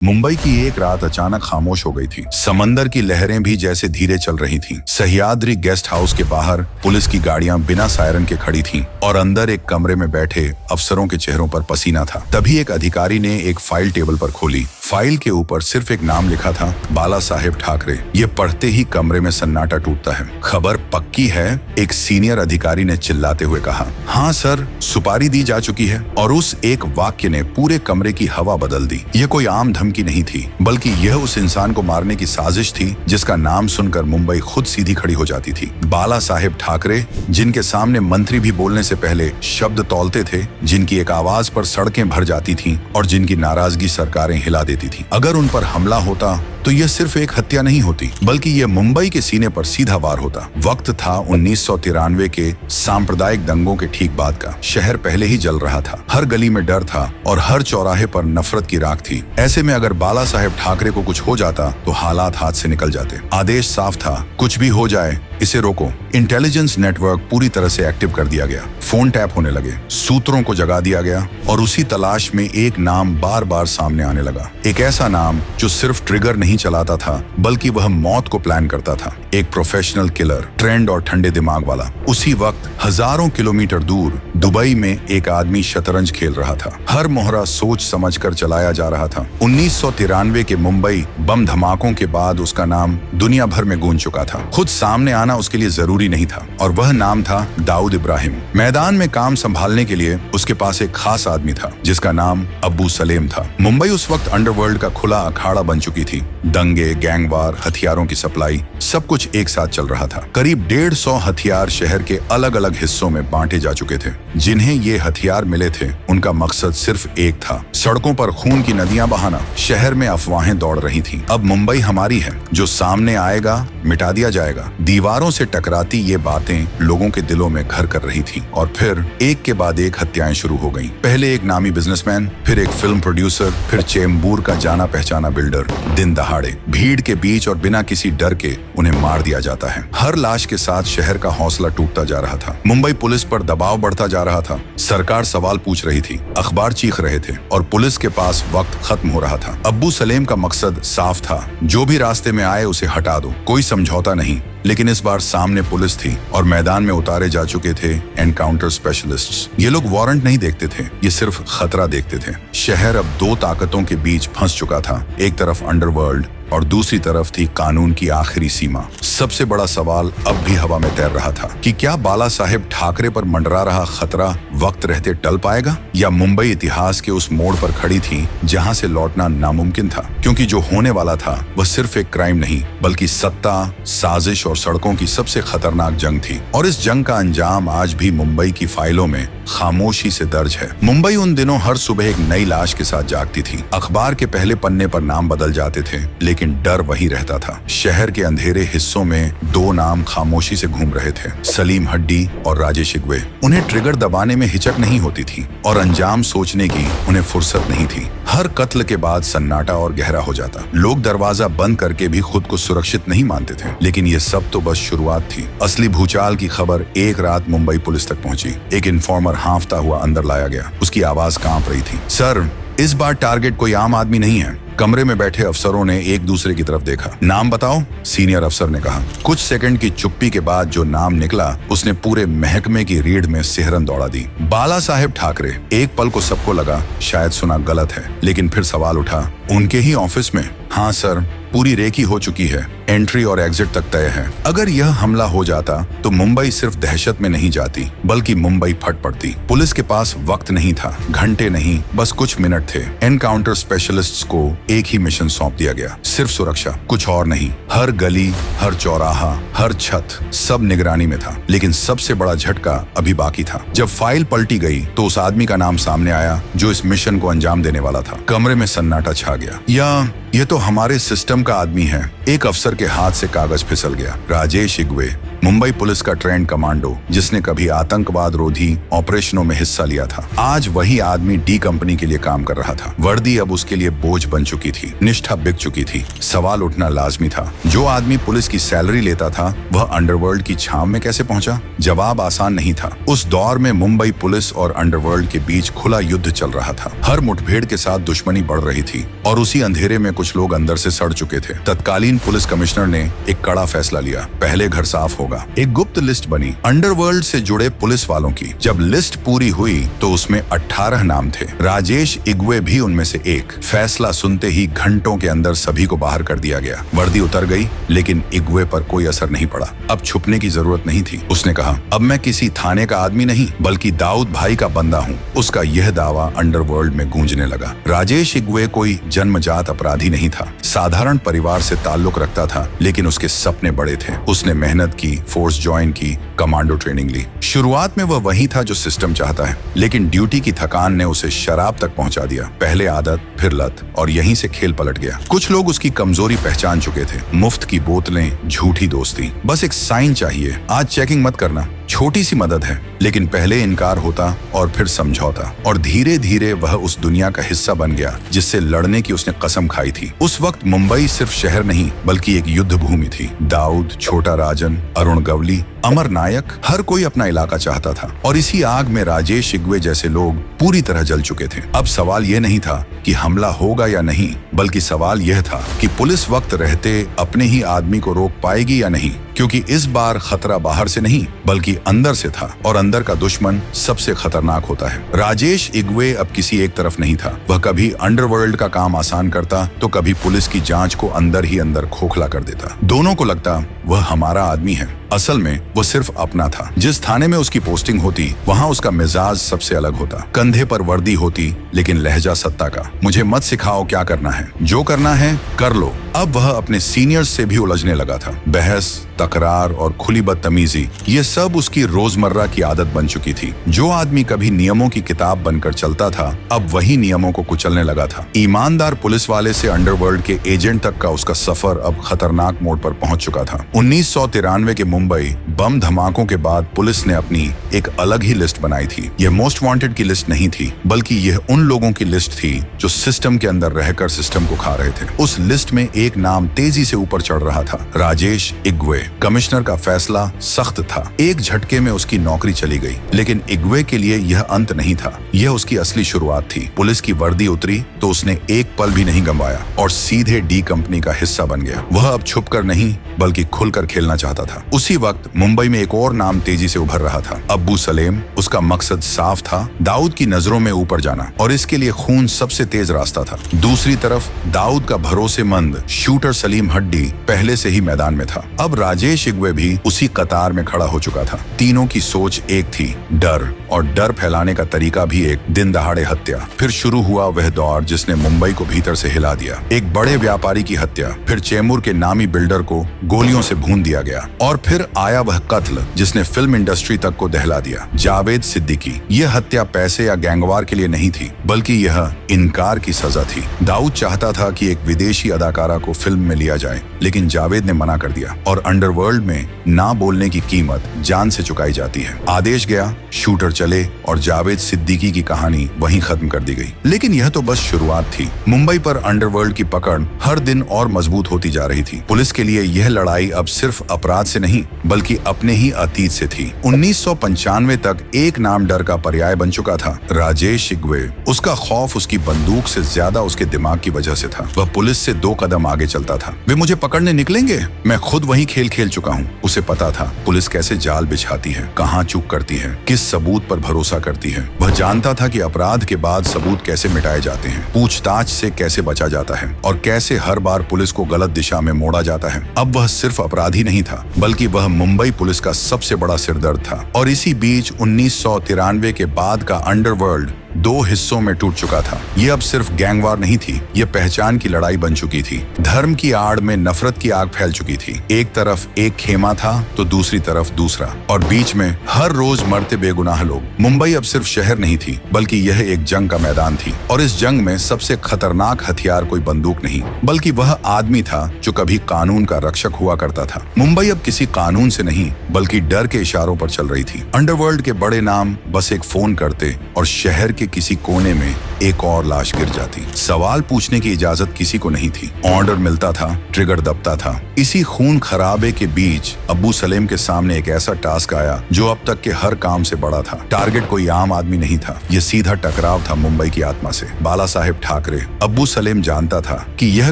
मुंबई की एक रात अचानक खामोश हो गई थी। समंदर की लहरें भी जैसे धीरे चल रही थीं। सह्याद्री गेस्ट हाउस के बाहर पुलिस की गाड़ियां बिना सायरन के खड़ी थीं और अंदर एक कमरे में बैठे अफसरों के चेहरों पर पसीना था। तभी एक अधिकारी ने एक फाइल टेबल पर खोली। फाइल के ऊपर सिर्फ एक नाम लिखा था, बाला साहेब ठाकरे। ये पढ़ते ही कमरे में सन्नाटा टूटता है। खबर पक्की है, एक सीनियर अधिकारी ने चिल्लाते हुए कहा। हाँ सर, सुपारी दी जा चुकी है। और उस एक वाक्य ने पूरे कमरे की हवा बदल दी। यह कोई आम धमकी नहीं थी, बल्कि यह उस इंसान को मारने की साजिश थी जिसका नाम सुनकर मुंबई खुद सीधी खड़ी हो जाती थी। बाला साहेब ठाकरे, जिनके सामने मंत्री भी बोलने से पहले शब्द तौलते थे, जिनकी एक आवाज पर सड़कें भर जाती थीं और जिनकी नाराजगी सरकारें हिला देती थी। अगर उन पर हमला होता तो यह सिर्फ एक हत्या नहीं होती, बल्कि यह मुंबई के सीने पर सीधा वार होता। वक्त था 1993 के सांप्रदायिक दंगों के ठीक बाद का। शहर पहले ही जल रहा था। हर गली में डर था और हर चौराहे पर नफरत की राख थी। ऐसे में अगर बाला साहेब ठाकरे को कुछ हो जाता तो हालात हाथ से निकल जाते। आदेश साफ था, कुछ भी हो जाए इसे रोको। इंटेलिजेंस नेटवर्क पूरी तरह से एक्टिव कर दिया गया। फोन टैप होने लगे, सूत्रों को जगा दिया गया और उसी तलाश में एक नाम बार बार सामने आने लगा। एक ऐसा नाम जो सिर्फ ट्रिगर नहीं चलाता था, बल्कि वह मौत को प्लान करता था। एक प्रोफेशनल किलर, ट्रेंड और ठंडे दिमाग वाला। उसी वक्त हजारों किलोमीटर दूर दुबई में एक आदमी शतरंज खेल रहा था। हर मोहरा सोच समझकर चलाया जा रहा था। 1993 के मुंबई बम धमाकों के बाद उसका नाम दुनिया भर में गूंज चुका था। खुद सामने आना उसके लिए जरूरी नहीं था, और वह नाम था दाऊद इब्राहिम। मैदान में काम संभालने के लिए उसके पास एक खास आदमी था जिसका नाम अब्बू सलेम था। मुंबई उस वक्त अंडरवर्ल्ड का खुला अखाड़ा बन चुकी थी। दंगे, गैंगवार, हथियारों की सप्लाई, सब कुछ एक साथ चल रहा था। करीब 150 हथियार शहर के अलग अलग हिस्सों में बांटे जा चुके थे। जिन्हें ये हथियार मिले थे, उनका मकसद सिर्फ एक था, सड़कों पर खून की नदियां बहाना। शहर में अफवाहें दौड़ रही थीं। अब मुंबई हमारी है, जो सामने आएगा मिटा दिया जाएगा। दीवारों से टकराती ये बातें लोगों के दिलों में घर कर रही थीं। और फिर एक के बाद एक हत्याएं शुरू हो गईं। पहले एक नामी बिजनेसमैन, फिर एक फिल्म प्रोड्यूसर, फिर चेंबूर का जाना पहचाना बिल्डर। दिन दहाड़े भीड़ के बीच और बिना किसी डर के उन्हें मार दिया जाता है। हर लाश के साथ शहर का हौसला टूटता जा रहा था। मुंबई पुलिस पर दबाव बढ़ता जा रहा था। सरकार सवाल पूछ रही थी, अखबार चीख रहे थे और पुलिस के पास वक्त खत्म हो रहा था। अब्बू सलेम का मकसद साफ था, जो भी रास्ते में आए उसे हटा दो, कोई समझौता नहीं। लेकिन इस बार सामने पुलिस थी और मैदान में उतारे जा चुके थे एनकाउंटर स्पेशलिस्ट्स। ये लोग वारंट नहीं देखते थे, ये सिर्फ खतरा देखते थे। शहर अब दो ताकतों के बीच फंस चुका था। एक तरफ अंडरवर्ल्ड और दूसरी तरफ थी कानून की आखिरी सीमा। सबसे बड़ा सवाल अब भी हवा में तैर रहा था कि क्या बाला साहेब ठाकरे पर मंडरा रहा खतरा वक्त रहते टल पाएगा, या मुंबई इतिहास के उस मोड़ पर खड़ी थी जहां से लौटना नामुमकिन था। क्योंकि जो होने वाला था वह सिर्फ एक क्राइम नहीं, बल्कि सत्ता, साजिश और सड़कों की सबसे खतरनाक जंग थी। और इस जंग का अंजाम आज भी मुंबई की फाइलों में खामोशी से दर्ज है। मुंबई उन दिनों हर सुबह एक नई लाश के साथ जागती थी। अखबार के पहले पन्ने पर नाम बदल जाते थे, लेकिन डर वही रहता था। शहर के अंधेरे हिस्सों में दो नाम खामोशी से घूम रहे थे, सलीम हड्डी और राजेश इग्वे। उन्हें ट्रिगर दबाने में हिचक नहीं होती थी और अंजाम सोचने की उन्हें फुर्सत नहीं थी। हर कत्ल के बाद सन्नाटा और गहरा हो जाता। लोग दरवाजा बंद करके भी खुद को सुरक्षित नहीं मानते थे। लेकिन ये सब तो बस शुरुआत थी। असली भूचाल की खबर एक रात मुंबई पुलिस तक पहुंची। एक इन्फॉर्मर हांफता हुआ अंदर लाया गया। उसकी आवाज कांप रही थी। सर, इस बार टारगेट कोई आम आदमी नहीं है। कमरे में बैठे अफसरों ने एक दूसरे की तरफ देखा। नाम बताओ, सीनियर अफसर ने कहा। कुछ सेकंड की चुप्पी के बाद जो नाम निकला, उसने पूरे महकमे की रीढ़ में सिहरन दौड़ा दी। बाला साहेब ठाकरे। एक पल को सबको लगा शायद सुना गलत है, लेकिन फिर सवाल उठा, उनके ही ऑफिस में? हाँ सर, पूरी रेकी हो चुकी है, एंट्री और एग्जिट तक तय है। अगर यह हमला हो जाता तो मुंबई सिर्फ दहशत में नहीं जाती, बल्कि मुंबई फट पड़ती। पुलिस के पास वक्त नहीं था, घंटे नहीं, बस कुछ मिनट थे। एनकाउंटर स्पेशलिस्ट्स को एक ही मिशन सौंप दिया गया, सिर्फ सुरक्षा, कुछ और नहीं। हर गली, हर चौराहा, हर छत, सब निगरानी में था। लेकिन सबसे बड़ा झटका अभी बाकी था। जब फाइल पलटी गई तो उस आदमी का नाम सामने आया जो इस मिशन को अंजाम देने वाला था। कमरे में सन्नाटा छा गया। यह तो हमारे सिस्टम का आदमी है। एक अफसर के हाथ से कागज फिसल गया। राजेश इग्वे, मुंबई पुलिस का ट्रेंड कमांडो, जिसने कभी आतंकवाद रोधी ऑपरेशनों में हिस्सा लिया था, आज वही आदमी डी कंपनी के लिए काम कर रहा था। वर्दी अब उसके लिए बोझ बन चुकी थी, निष्ठा बिक चुकी थी। सवाल उठना लाजमी था, जो आदमी पुलिस की सैलरी लेता था वह अंडरवर्ल्ड की छाव में कैसे पहुंचा? जवाब आसान नहीं था। उस दौर में मुंबई पुलिस और अंडरवर्ल्ड के बीच खुला युद्ध चल रहा था। हर मुठभेड़ के साथ दुश्मनी बढ़ रही थी और उसी अंधेरे में कुछ लोग अंदर से सड़ चुके थे। तत्कालीन पुलिस कमिश्नर ने एक कड़ा फैसला लिया, पहले घर साफ होगा। एक गुप्त लिस्ट बनी अंडरवर्ल्ड से जुड़े पुलिस वालों की। जब लिस्ट पूरी हुई तो उसमें 18 नाम थे। राजेश इग्वे भी उनमें से एक। फैसला सुनते ही घंटों के अंदर सभी को बाहर कर दिया गया। वर्दी उतर गई, लेकिन इग्वे पर कोई असर नहीं पड़ा। अब छुपने की जरूरत नहीं थी। उसने कहा, अब मैं किसी थाने का आदमी नहीं बल्कि दाऊद भाई का बंदा हूँ। उसका यह दावा अंडरवर्ल्ड में गूंजने लगा। राजेश इग्वे कोई जन्मजात अपराधी नहीं था। साधारण परिवार से ताल्लुक रखता था, लेकिन उसके सपने बड़े थे। उसने मेहनत की, फोर्स ज्वाइन की, कमांडो ट्रेनिंग ली। शुरुआत में वह वही था जो सिस्टम चाहता है, लेकिन ड्यूटी की थकान ने उसे शराब तक पहुंचा दिया। पहले आदत, फिर लत, और यहीं से खेल पलट गया। कुछ लोग उसकी कमजोरी पहचान चुके थे। मुफ्त की बोतलें, झूठी दोस्ती, बस एक साइन चाहिए, आज चेकिंग मत करना। छोटी सी मदद है, लेकिन पहले इनकार होता और फिर समझौता, और धीरे धीरे वह उस दुनिया का हिस्सा बन गया जिससे लड़ने की उसने कसम खाई थी। उस वक्त मुंबई सिर्फ शहर नहीं बल्कि एक युद्ध भूमि थी। दाऊद, छोटा राजन, अरुण गवली, अमर नायक, हर कोई अपना इलाका चाहता था, और इसी आग में राजेश इग्वे जैसे लोग पूरी तरह जल चुके थे। अब सवाल यह नहीं था कि हमला होगा या नहीं, बल्कि सवाल यह था कि पुलिस वक्त रहते अपने ही आदमी को रोक पाएगी या नहीं, क्योंकि इस बार खतरा बाहर से नहीं बल्कि अंदर से था, और अंदर का दुश्मन सबसे खतरनाक होता है। राजेश इग्वे अब किसी एक तरफ नहीं था। वह कभी अंडरवर्ल्ड का काम आसान करता तो कभी पुलिस की जांच को अंदर ही अंदर खोखला कर देता। दोनों को लगता वह हमारा आदमी है, असल में वो सिर्फ अपना था। जिस थाने में उसकी पोस्टिंग होती वहां उसका मिजाज सबसे अलग होता। कंधे पर वर्दी होती, लेकिन लहजा सत्ता का। मुझे मत सिखाओ क्या करना है, जो करना है कर लो। अब वह अपने सीनियर्स से भी उलझने लगा था। बहस, तकरार और खुली बदतमीजी, ये सब उसकी रोजमर्रा की आदत बन चुकी थी। जो आदमी कभी नियमों की किताब बनकर चलता था, अब वही नियमों को कुचलने लगा था। ईमानदार पुलिस वाले से अंडरवर्ल्ड के एजेंट तक का उसका सफर अब खतरनाक मोड़ पर पहुंच चुका था। 1993 के मुंबई बम धमाकों के बाद पुलिस ने अपनी एक अलग ही लिस्ट बनाई थी। यह मोस्ट वांटेड की लिस्ट नहीं थी, बल्कि यह उन लोगों की लिस्ट थी जो सिस्टम के अंदर रहकर सिस्टम को खा रहे थे। उस लिस्ट में एक नाम तेजी से ऊपर चढ़ रहा था, राजेश इग्वे। कमिश्नर का फैसला सख्त था। एक झटके में उसकी नौकरी चली गई, लेकिन इग्वे के लिए यह अंत नहीं था, यह उसकी असली शुरुआत थी। पुलिस की वर्दी उतरी तो उसने एक पल भी नहीं गंवाया और सीधे डी कंपनी का हिस्सा बन गया। वह अब छुपकर नहीं बल्कि खुलकर खेलना चाहता था। उसी वक्त मुंबई में एक और नाम तेजी से उभर रहा था, अब्बू सलेम। उसका मकसद साफ था, दाऊद की नजरों में ऊपर जाना, और इसके लिए खून सबसे तेज रास्ता था। दूसरी तरफ दाऊद का भरोसेमंद शूटर सलीम हड्डी पहले से ही मैदान में था। अब राजेश इग्वे भी उसी कतार में खड़ा हो चुका था। तीनों की सोच एक थी, डर, और डर फैलाने का तरीका भी एक, दिन दहाड़े हत्या। फिर शुरू हुआ वह दौर जिसने मुंबई को भीतर से हिला दिया। एक बड़े व्यापारी की हत्या, फिर चेंबूर के नामी बिल्डर को गोलियों से भून दिया गया, और फिर आया वह कत्ल जिसने फिल्म इंडस्ट्री तक को दहला दिया, जावेद सिद्दीकी। यह हत्या पैसे या गैंगवार के लिए नहीं थी, बल्कि यह इनकार की सजा थी। दाऊद चाहता था कि एक विदेशी अदाकारा को फिल्म में लिया जाए, लेकिन जावेद ने मना कर दिया, और अंडरवर्ल्ड में ना बोलने की कीमत जान से चुकाई जाती है। आदेश गया, शूटर चले, और जावेद सिद्दीकी की कहानी वहीं खत्म कर दी गई। लेकिन यह तो बस शुरुआत थी। मुंबई पर अंडरवर्ल्ड की पकड़ हर दिन और मजबूत होती जा रही थी। पुलिस के लिए यह लड़ाई अब सिर्फ अपराध से नहीं बल्कि अपने ही अतीत से थी। 1995 तक एक नाम डर का पर्याय बन चुका था, राजेश इग्वे। उसका खौफ उसकी बंदूक से ज्यादा उसके दिमाग की वजह से था। वह पुलिस से 2 कदम आगे चलता था। वे मुझे पकड़ने निकलेंगे, मैं खुद वही खेल खेल चुका हूँ। उसे पता था पुलिस कैसे जाल बिछाती है, कहाँ चूक करती है, किस सबूत पर भरोसा करती है। वह जानता था कि अपराध के बाद सबूत कैसे मिटाए जाते हैं, पूछताछ से कैसे बचा जाता है, और कैसे हर बार पुलिस को गलत दिशा में मोड़ा जाता है। अब वह सिर्फ अपराधी नहीं था, बल्कि वह मुंबई पुलिस का सबसे बड़ा सिरदर्द था। और इसी बीच 1993 के बाद का अंडरवर्ल्ड दो हिस्सों में टूट चुका था। ये अब सिर्फ गैंगवार नहीं थी, ये पहचान की लड़ाई बन चुकी थी। धर्म की आड़ में नफरत की आग फैल चुकी थी। एक तरफ एक खेमा था तो दूसरी तरफ दूसरा, और बीच में हर रोज मरते बेगुनाह लोग। मुंबई अब सिर्फ शहर नहीं थी, बल्कि यह एक जंग का मैदान थी। और इस जंग में सबसे खतरनाक हथियार कोई बंदूक नहीं, बल्कि वह आदमी था जो कभी कानून का रक्षक हुआ करता था। मुंबई अब किसी कानून से नहीं, बल्कि डर के इशारों पर चल रही थी। अंडरवर्ल्ड के बड़े नाम बस एक फोन करते और शहर के किसी कोने में एक और लाश गिर जाती। सवाल पूछने की इजाजत किसी को नहीं थी। ऑर्डर मिलता था, ट्रिगर दबता था। इसी खून खराबे के बीच अब्बू सलेम के सामने एक ऐसा टास्क आया जो अब तक के हर काम से बड़ा था। टारगेट कोई आम आदमी नहीं था, यह सीधा टकराव था मुंबई की आत्मा से। बाला साहेब ठाकरे। अब्बू सलेम जानता था कि यह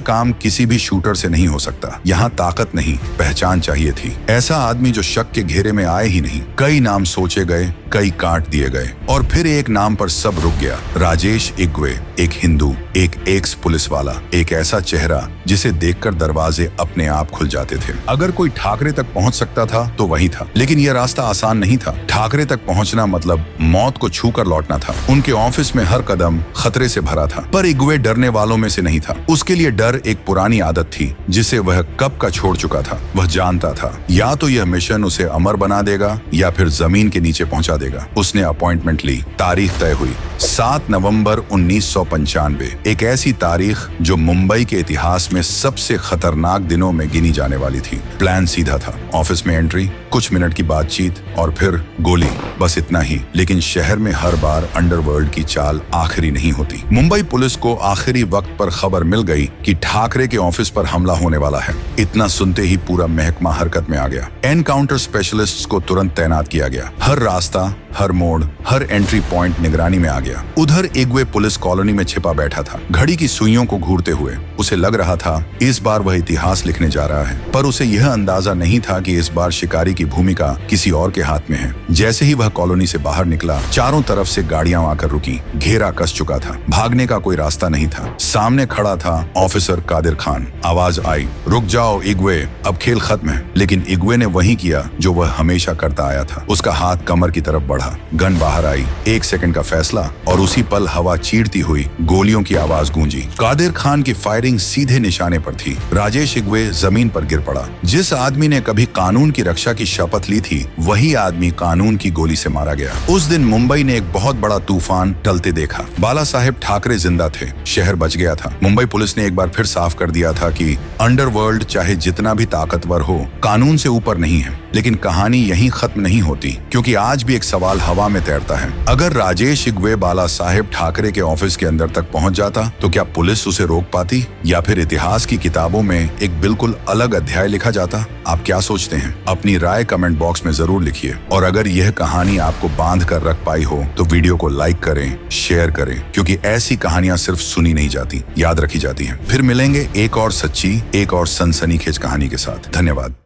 काम किसी भी शूटर से नहीं हो सकता। यहाँ ताकत नहीं, पहचान चाहिए थी। ऐसा आदमी जो शक के घेरे में आए ही नहीं। कई नाम सोचे गए, कई काट दिए गए, और फिर एक नाम पर सब रुक गया। राजेश इग्वे, एक हिंदू, एक एक्स पुलिस वाला, एक ऐसा चेहरा जिसे देखकर दरवाजे अपने आप खुल जाते थे। अगर कोई ठाकरे तक पहुंच सकता था तो वही था, लेकिन यह रास्ता आसान नहीं था। ठाकरे तक पहुंचना मतलब मौत को छूकर लौटना था। उनके ऑफिस में हर कदम खतरे से भरा था, पर इग्वे डरने वालों में से नहीं था। उसके लिए डर एक पुरानी आदत थी जिसे वह कब का छोड़ चुका था। वह जानता था या तो यह मिशन उसे अमर बना देगा या फिर जमीन के नीचे पहुंचा देगा। उसने अपॉइंटमेंट ली। तारीख तय हुई 7 नवंबर 1995, एक ऐसी तारीख जो मुंबई के इतिहास में सबसे खतरनाक दिनों में गिनी जाने वाली थी। प्लान सीधा था, ऑफिस में एंट्री, कुछ मिनट की बातचीत और फिर गोली, बस इतना ही। लेकिन शहर में हर बार अंडरवर्ल्ड की चाल आखिरी नहीं होती। मुंबई पुलिस को आखिरी वक्त पर खबर मिल गई कि ठाकरे के ऑफिस पर हमला होने वाला है। इतना सुनते ही पूरा महकमा हरकत में आ गया। एनकाउंटर स्पेशलिस्ट्स को तुरंत तैनात किया गया। हर रास्ता, हर मोड़, हर एंट्री पॉइंट निगरानी में आ गया। उधर इग्वे पुलिस कॉलोनी में छिपा बैठा था, घड़ी की सुइयों को घूरते हुए। उसे लग रहा था इस बार वह इतिहास लिखने जा रहा है, पर उसे यह अंदाजा नहीं था कि इस बार शिकारी की भूमिका किसी और के हाथ में है। जैसे ही वह कॉलोनी से बाहर निकला, चारों तरफ से गाड़ियां आकर रुकी। घेरा कस चुका था, भागने का कोई रास्ता नहीं था। सामने खड़ा था ऑफिसर कादिर खान। आवाज आई, रुक जाओ इग्वे, अब खेल खत्म है। लेकिन इग्वे ने वही किया जो वह हमेशा करता आया था। उसका हाथ कमर की तरफ बढ़ा, गन बाहर आई। 1 सेकंड का फैसला और उसी पल हवा चीरती हुई गोलियों की आवाज गूंजी। कादिर खान की फायरिंग सीधे निशाने पर थी। राजेश इग्वे जमीन पर गिर पड़ा। जिस आदमी ने कभी कानून की रक्षा की शपथ ली थी, वही आदमी कानून की गोली से मारा गया। उस दिन मुंबई ने एक बहुत बड़ा तूफान टलते देखा। बाला साहेब ठाकरे जिंदा थे, शहर बच गया था। मुंबई पुलिस ने एक बार फिर साफ कर दिया था कि अंडरवर्ल्ड चाहे जितना भी ताकतवर हो, कानून से ऊपर नहीं है। लेकिन कहानी यहीं खत्म नहीं होती, क्योंकि आज भी एक सवाल हवा में तैरता है। अगर राजेश इग्वे बाला साहेब ठाकरे के ऑफिस के अंदर तक पहुंच जाता तो क्या पुलिस उसे रोक पाती, या फिर इतिहास की किताबों में एक बिल्कुल अलग अध्याय लिखा जाता? आप क्या सोचते हैं? अपनी राय कमेंट बॉक्स में जरूर लिखिए। और अगर यह कहानी आपको बांध कर रख पाई हो तो वीडियो को लाइक करें, शेयर करें, क्योंकि ऐसी कहानियां सिर्फ सुनी नहीं जाती, याद रखी जाती हैं। फिर मिलेंगे एक और सच्ची, एक और सनसनीखेज कहानी के साथ। धन्यवाद।